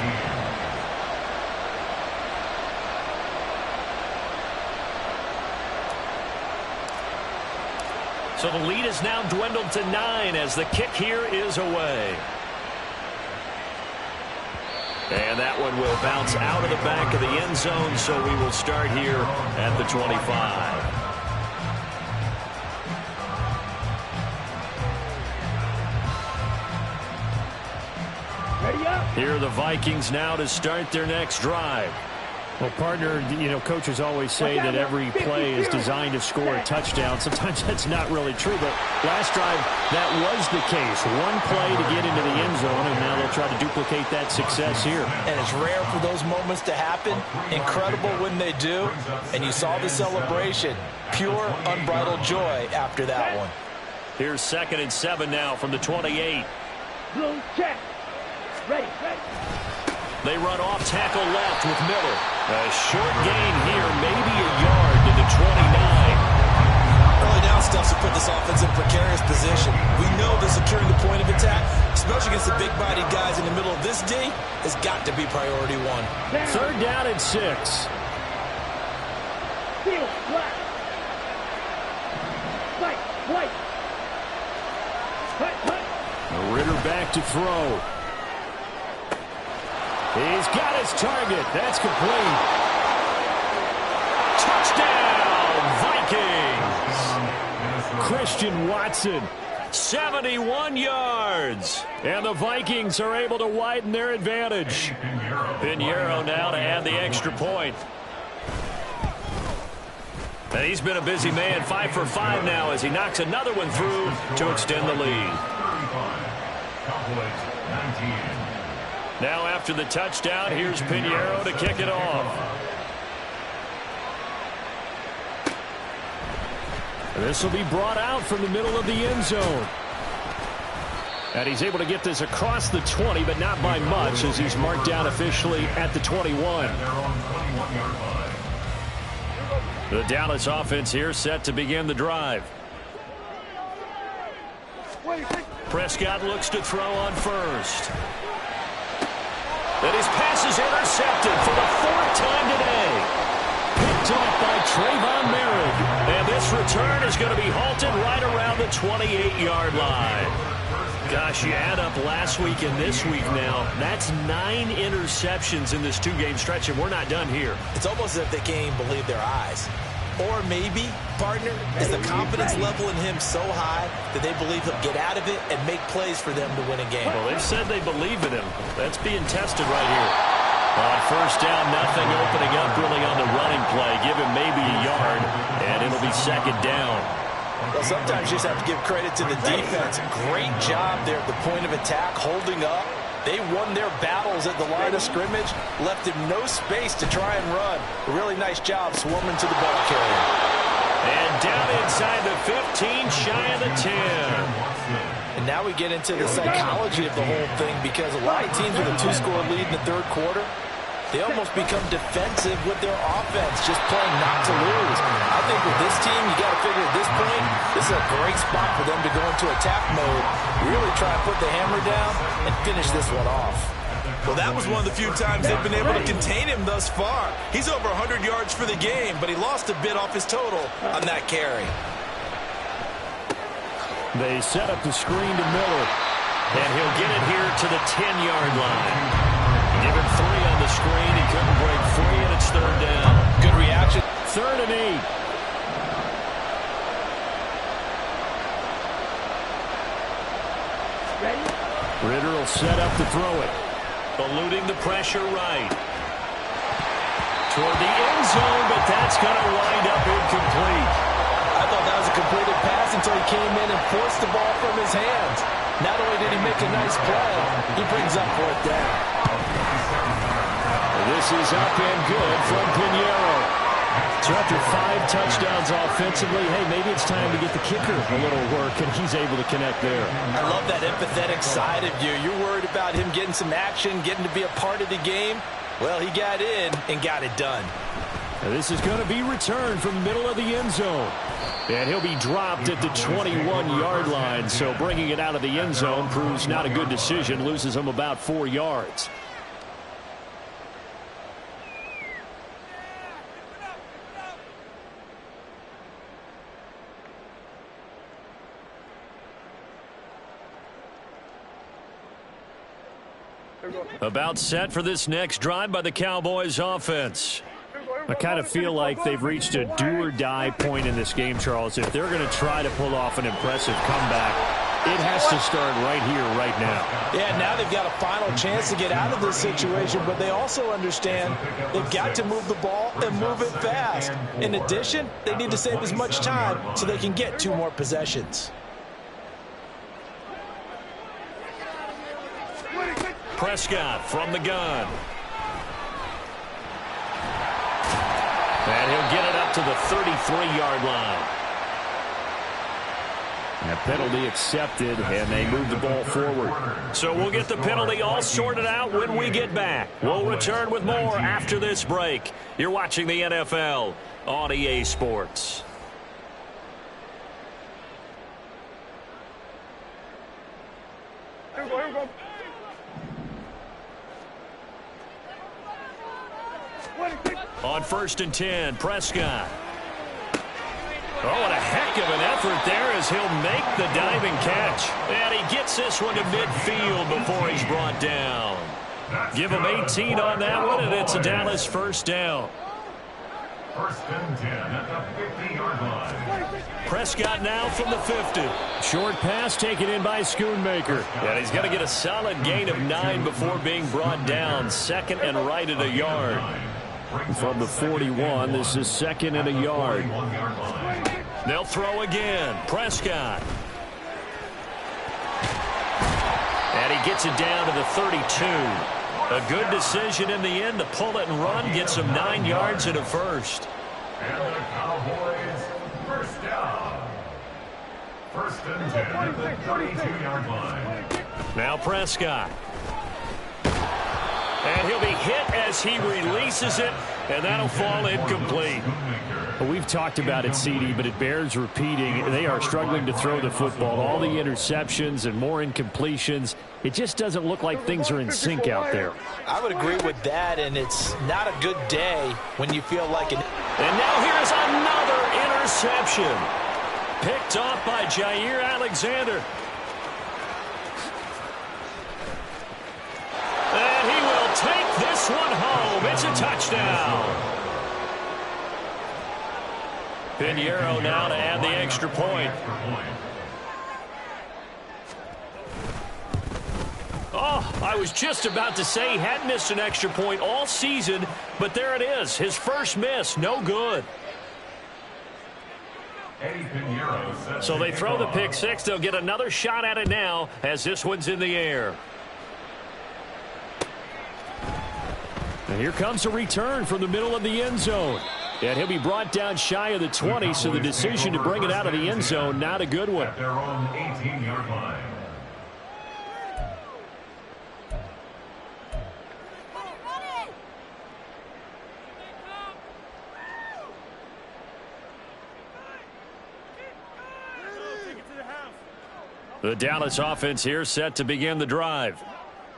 So the lead is now dwindled to 9 as the kick here is away. And that one will bounce out of the back of the end zone, so we will start here at the 25. Ready up. Here are the Vikings now to start their next drive. Well, partner, coaches always say that every play is designed to score a touchdown. Sometimes that's not really true, but last drive, that was the case. One play to get into the end zone, and now they'll try to duplicate that success here. And it's rare for those moments to happen. Incredible when they do. And you saw the celebration. Pure, unbridled joy after that one. Here's 2nd and 7 now from the 28. Blue check. Ready. They run off tackle left with Miller. A short gain here, maybe a yard to the 29. Early down stuff to put this offense in a precarious position. We know that securing the point of attack, especially against the big-bodied guys in the middle of this D, has got to be priority 1. 3rd down and 6. Field flat. White. Ritter back to throw. He's got his target. That's complete. Touchdown, Vikings. Christian Watson, 71 yards. And the Vikings are able to widen their advantage. Pinheiro now to add the extra point. And he's been a busy man, 5 for 5 now as he knocks another one through to extend the lead. Cowboys 19. Now after the touchdown, here's Pinheiro to kick it off. This will be brought out from the middle of the end zone. And he's able to get this across the 20, but not by much, as he's marked down officially at the 21. The Dallas offense here set to begin the drive. Prescott looks to throw on first. And his pass is intercepted for the 4th time today. Picked off by Trayvon Merritt. And this return is going to be halted right around the 28-yard line. Gosh, you add up last week and this week now, that's 9 interceptions in this 2-game stretch, and we're not done here. It's almost as if they can't even believe their eyes. Or maybe, partner, is the confidence level in him so high that they believe he'll get out of it and make plays for them to win a game. Well, they've said they believe in him. That's being tested right here. On first down, nothing opening up really on the running play. Give him maybe a yard, and it'll be 2nd down. Well, sometimes you just have to give credit to the defense. Great job there at the point of attack, holding up. They won their battles at the line of scrimmage, left him no space to try and run. A really nice job swarming to the ball carrier. And down inside the 15, shy of the 10. And now we get into the psychology of the whole thing, because a lot of teams with a 2-score lead in the 3rd quarter, they almost become defensive with their offense, just playing not to lose. I think with this team, you got to figure at this point, this is a great spot for them to go into attack mode, really try to put the hammer down and finish this one off. Well, that was one of the few times they've been able to contain him thus far. He's over 100 yards for the game, but he lost a bit off his total on that carry. They set up the screen to Miller, and he'll get it here to the 10-yard line. Give him 3 on the screen. He couldn't break free, and it's 3rd down. Good reaction. 3rd and 8. Ready? Ritter will set up to throw it. Eluding the pressure right. Toward the end zone, but that's going to wind up incomplete. I thought that was a completed pass until he came in and forced the ball from his hands. Not only did he make a nice play, he brings up 4th down. This is up and good from Pinheiro. So after 5 touchdowns offensively, hey, maybe it's time to get the kicker a little work, and he's able to connect there. I love that empathetic side of you. You're worried about him getting some action, getting to be a part of the game. Well, he got in and got it done. Now this is going to be returned from the middle of the end zone. And he'll be dropped at the 21-yard line. So bringing it out of the end zone proves not a good decision. Loses him about 4 yards. About set for this next drive by the Cowboys offense. I kind of feel like they've reached a do-or-die point in this game, Charles. If they're going to try to pull off an impressive comeback, it has to start right here, right now. Yeah, now they've got a final chance to get out of this situation, but they also understand they've got to move the ball and move it fast. In addition, they need to save as much time so they can get 2 more possessions. Prescott from the gun. And he'll get it up to the 33-yard line. And a penalty accepted, and they move the ball forward. So we'll get the penalty all sorted out when we get back. We'll return with more after this break. You're watching the NFL on EA Sports. Here we go. On 1st and 10, Prescott. Oh, and a heck of an effort there as he'll make the diving catch. And he gets this one to midfield before he's brought down. Give him 18 on that one, and it's a Dallas 1st down. 1st and 10 at the 50-yard line. Prescott now from the 50. Short pass taken in by Schoonmaker. And he's going to get a solid gain of 9 before being brought down. 2nd and right at a yard. From the 41, this is 2nd and a yard. They'll throw again. Prescott. And he gets it down to the 32. A good decision in the end to pull it and run, get some 9 yards and a first. And the Cowboys first down. First and 10 at the 32-yard line. Now Prescott. And he'll be hit as he releases it, and that'll fall incomplete. Well, we've talked about it, CD, but it bears repeating. They are struggling to throw the football. All the interceptions and more incompletions. It just doesn't look like things are in sync out there. I would agree with that, and it's not a good day when you feel like an... And now here's another interception. Picked off by Jair Alexander. And he will take this one home. It's a touchdown. Pinheiro now to add the extra point. Oh, I was just about to say he had missed an extra point all season, but there it is. His first miss, no good. So they throw the pick six. They'll get another shot at it now as this one's in the air. And here comes a return from the middle of the end zone. And he'll be brought down shy of the 20, so the decision to bring it out of the end zone, not a good one. At their own 18-yard line. The Dallas offense here set to begin the drive.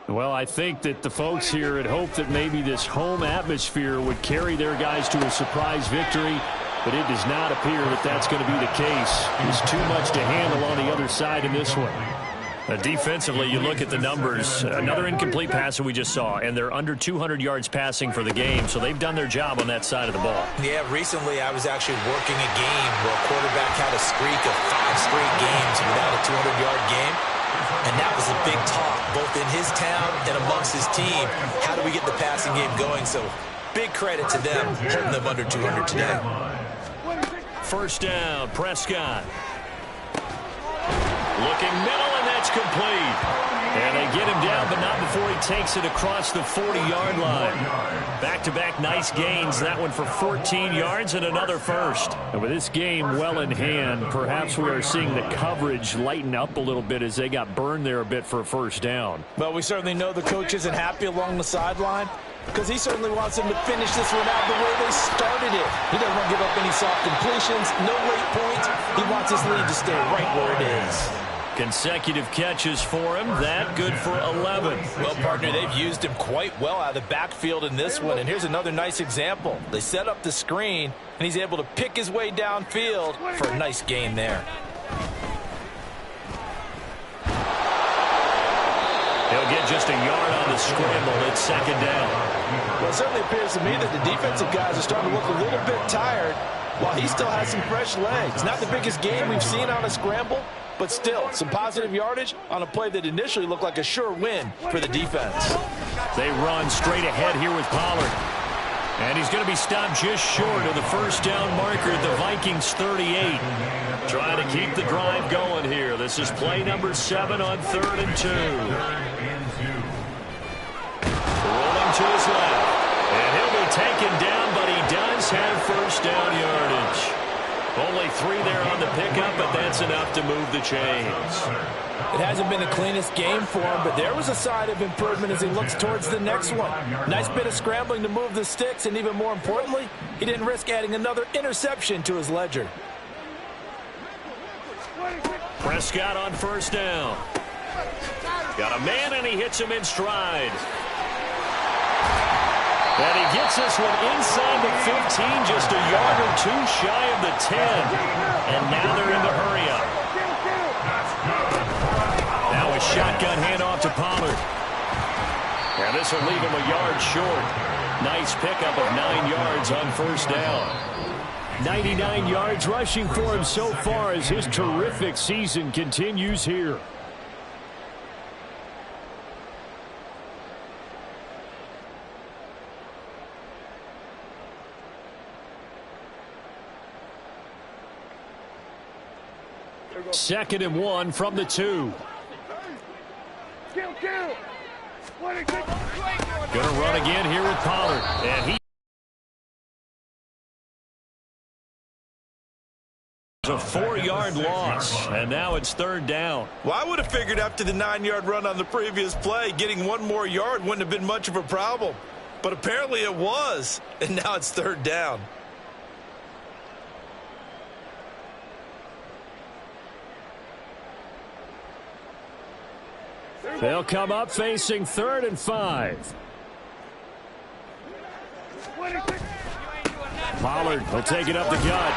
Well, I think that the folks here had hoped that maybe this home atmosphere would carry their guys to a surprise victory, but it does not appear that that's going to be the case. There's too much to handle on the other side in this one. Defensively, you look at the numbers. Another incomplete pass that we just saw, and they're under 200 yards passing for the game, so they've done their job on that side of the ball. Yeah, recently I was actually working a game where a quarterback had a streak of 5 straight games without a 200-yard game. And that was a big talk, both in his town and amongst his team. How do we get the passing game going? So big credit to them, holding them under 200 today. First down, Prescott. Looking middle, and that's complete. And they get him down, but not before he takes it across the 40-yard line. Back-to-back nice gains. That one for 14 yards and another first. And with this game well in hand, perhaps we are seeing the coverage lighten up a little bit as they got burned there a bit for a first down. Well, we certainly know the coach isn't happy along the sideline because he certainly wants them to finish this one out the way they started it. He doesn't want to give up any soft completions, no late points. He wants his lead to stay right where it is. Consecutive catches for him. That good for 11. Well, partner, they've used him quite well out of the backfield in this one. And here's another nice example. They set up the screen, and he's able to pick his way downfield for a nice gain there. He'll get just a yard on the scramble. It's second down. Well, it certainly appears to me that the defensive guys are starting to look a little bit tired while he still has some fresh legs. Not the biggest game we've seen on a scramble, but still, some positive yardage on a play that initially looked like a sure win for the defense. They run straight ahead here with Pollard. And he's going to be stopped just short of the first down marker at the Vikings 38. Trying to keep the drive going here. This is play number 7 on 3rd and 2. Rolling to his left. And he'll be taken down, but he does have first down yardage. Only 3 there on the pickup, but that's enough to move the chains. It hasn't been the cleanest game for him, but there was a sign of improvement as he looks towards the next one. Nice bit of scrambling to move the sticks, and even more importantly, he didn't risk adding another interception to his ledger. Prescott on first down. Got a man, and he hits him in stride. And he gets this one inside the 15, just a yard or 2 shy of the 10. And now they're in the hurry-up. Now a shotgun handoff to Pollard. And this will leave him a yard short. Nice pickup of 9 yards on first down. 99 yards rushing for him so far as his terrific season continues here. Second and 1 from the 2. Gonna run again here with Pollard. And he a 4-yard loss, and now it's 3rd down. Well, I would have figured after the 9-yard run on the previous play, getting 1 more yard wouldn't have been much of a problem. But apparently it was, and now it's 3rd down. They'll come up facing 3rd and 5. Pollard will take it up the gut.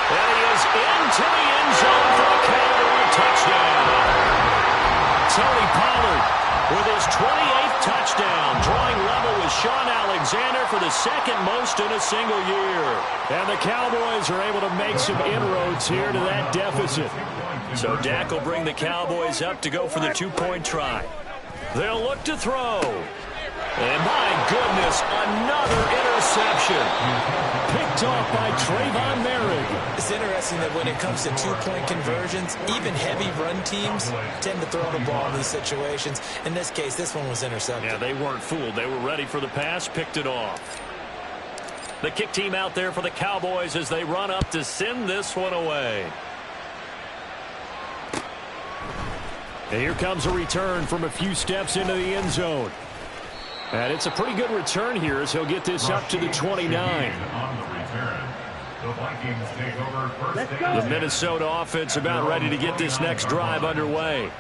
And he is into the end zone for a Cowboy touchdown. Tony Pollard with his 28th touchdown, drawing level with Sean Alexander for the 2nd most in a single year. And the Cowboys are able to make some inroads here to that deficit. So Dak will bring the Cowboys up to go for the 2-point try. They'll look to throw. And my goodness, another interception. Picked off by Trayvon Merrick. It's interesting that when it comes to 2-point conversions, even heavy run teams tend to throw the ball in these situations. In this case, this one was intercepted. Yeah, they weren't fooled. They were ready for the pass, picked it off. The kick team out there for the Cowboys as they run up to send this one away. And here comes a return from a few steps into the end zone. And it's a pretty good return here as he'll get this up to the 29. The Minnesota offense about ready to get this next drive underway.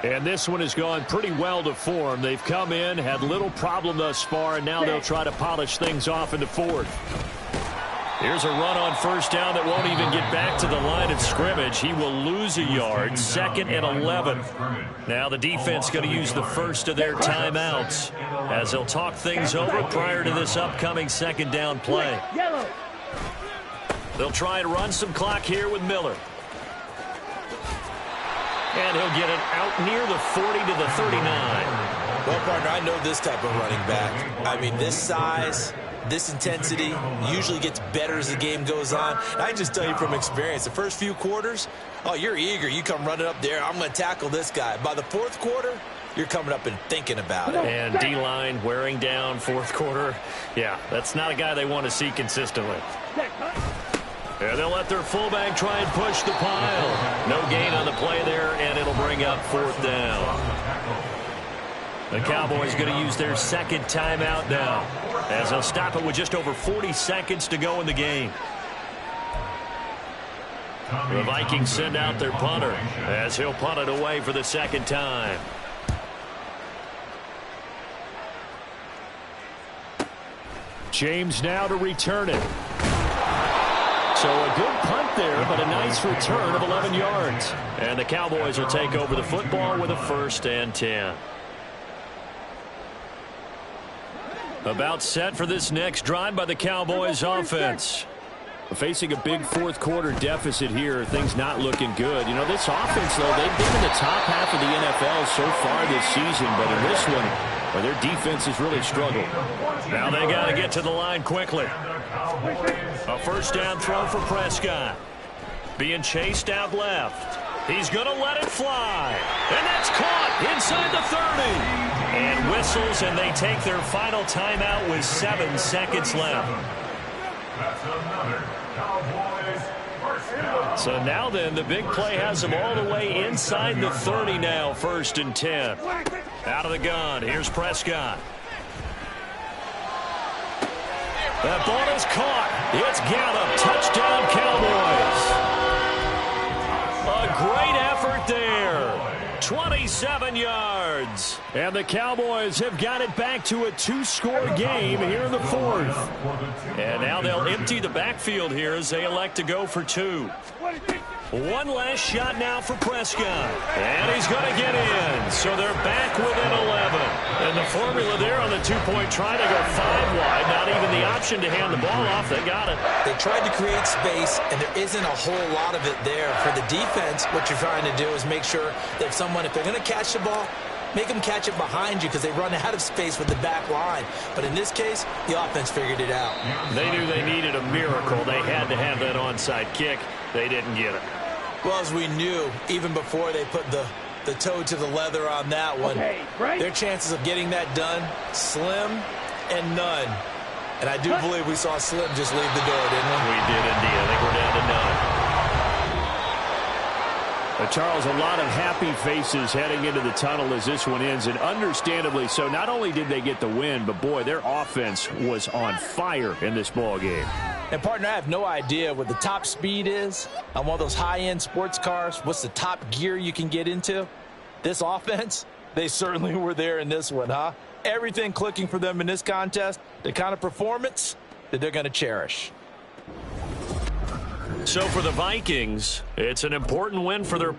And this one has gone pretty well to form. They've come in, had little problem thus far, and now they'll try to polish things off in the 4th. Here's a run on 1st down that won't even get back to the line of scrimmage. He will lose a yard, 2nd and 11. Now the defense going to use the first of their timeouts as they'll talk things over prior to this upcoming 2nd down play. They'll try and run some clock here with Miller. And he'll get it out near the 40 to the 39. Well, partner, I know this type of running back. I mean, this size, this intensity usually gets better as the game goes on. And I just tell you from experience, the first few quarters, oh, you're eager. You come running up there. I'm going to tackle this guy. By the 4th quarter, you're coming up and thinking about it. And D-line wearing down 4th quarter. Yeah, that's not a guy they want to see consistently. And they'll let their fullback try and push the pile. No gain on the play there, and it'll bring up 4th down. The Cowboys going to use their 2nd timeout now as they'll stop it with just over 40 seconds to go in the game. The Vikings send out their punter as he'll punt it away for the 2nd time. James now to return it. So a good punt there, but a nice return of 11 yards. And the Cowboys will take over the football with a 1st and 10. About set for this next drive by the Cowboys offense. Facing a big 4th quarter deficit here, things not looking good. You know, this offense, though, they've been in the top half of the NFL so far this season, but in this one, well, their defense has really struggled. Now they got to get to the line quickly. A 1st down throw for Prescott. Being chased out left. He's going to let it fly. And that's caught inside the 30. And whistles, and they take their final timeout with 7 seconds left. That's another Cowboys first down. So now then, the big play has them all the way inside the 30 now, 1st and 10. Out of the gun, here's Prescott. That ball is caught. It's Gallup. Touchdown, Cowboys. A great effort there. 27 yards. And the Cowboys have got it back to a 2-score game here in the 4th. And now they'll empty the backfield here as they elect to go for 2. One last shot now for Prescott. And he's going to get in. So they're back within 11. And the formula there on the 2-point try to go 5 wide. Not even the option to hand the ball off. They got it. They tried to create space, and there isn't a whole lot of it there. For the defense, what you're trying to do is make sure that if they're going to catch the ball, make them catch it behind you because they run out of space with the back line. But in this case, the offense figured it out. They knew they needed a miracle. They had to have that onside kick. They didn't get it. Well, as we knew, even before they put the the toe to the leather on that one. Okay, right. Their chances of getting that done, slim and none. And I do believe we saw Slim just leave the door, didn't we? We did indeed. I think we're down to none. But Charles, a lot of happy faces heading into the tunnel as this one ends, and understandably so. Not only did they get the win, but boy, their offense was on fire in this ball game. And partner, I have no idea what the top speed is on one of those high-end sports cars. What's the top gear you can get into? This offense, they certainly were there in this one, huh? Everything clicking for them in this contest, the kind of performance that they're going to cherish. So for the Vikings, it's an important win for their